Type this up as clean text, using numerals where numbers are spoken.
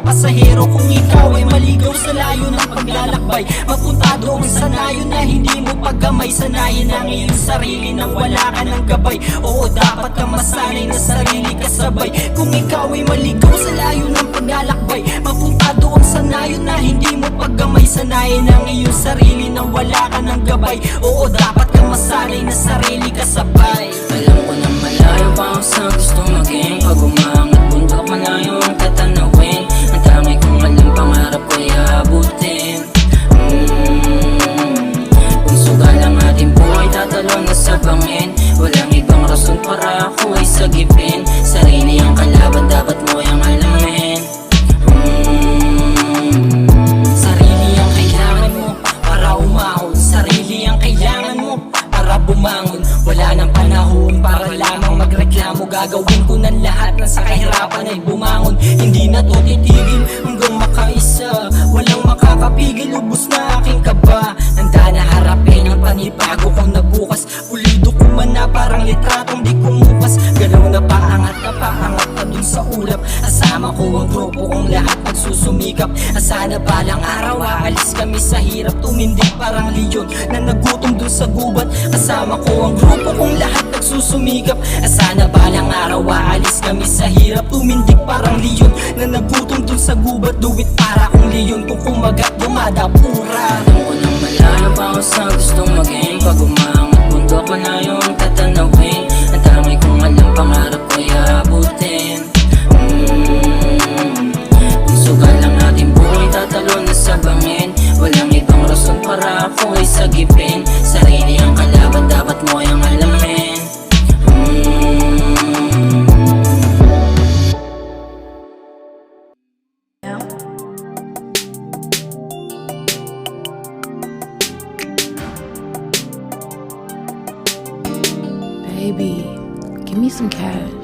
pasahero. Kung ikaw ay maligaw sa layo ng paglalakbay, mapunta doon sa nayon na hindi mo paggamay. Sanayin ang iyong sarili nang wala ka ng gabay. Oo, dapat ka masanay na sarili kasabay. Kung ikaw ay maligaw sa layo ng paglalakbay, mapunta doon sa nayon na hindi mo paggamay. Sanayin ang iyong sarili nang wala ka ng gabay. Oo, dapat ka masanay na sarili kasabay. Alam ko na malayo pa ako sa gustong maging. Pag umangat bundok, malayo ang tatanawin. Ang tangi kong alam, pangarap ko'y aabutin. Kung sugal ang ating buhay, tatalon na sa bangin. Walang ibang rason para ako ay sagipin. Sarili ang kalaban, dapat mo yung alamin. Sarili ang kailangan mo para umahon. Sarili ang kailangan mo para bumangon. Wala nang panahon para lamang magreklamo. Gagawin ko ng lahat na sa kahirapan ay bumangon. Hindi na to titigil hanggang makaisa. Walang makakapigil, ubos na aking kaba. Handa na harapin ang panibago kong nabukas. Pulido ko man na parang litratong di kumupas. Galaw na paangat na dun sa ulap. Asama ko ang grupo kong lahat nagsusumikap. Sana balang araw aalis kami sa hirap. Tumindig parang leyon na nagutom dun sa gubat. Kasama ko ang grupo kong lahat nagsusumikap. Sana balang araw aalis kami sa hirap. Tumindig parang leyon na nagutom dun sa gubat. Do it para kung leyon, kung kumagat dumadapura. Alam ko nang malayo pa ako sa gustong maging. Pag umangat bundok, malayo ang tatanawin. Ang tangi kong alam, pangarap ko'y aabutin. Kung sugal ang ating buhay, tatalon na sa bangin. Walang ibang rason para ako ay sagipin. Sarili ang kalaban, dapat mo yung alamin. Baby, give me some cash.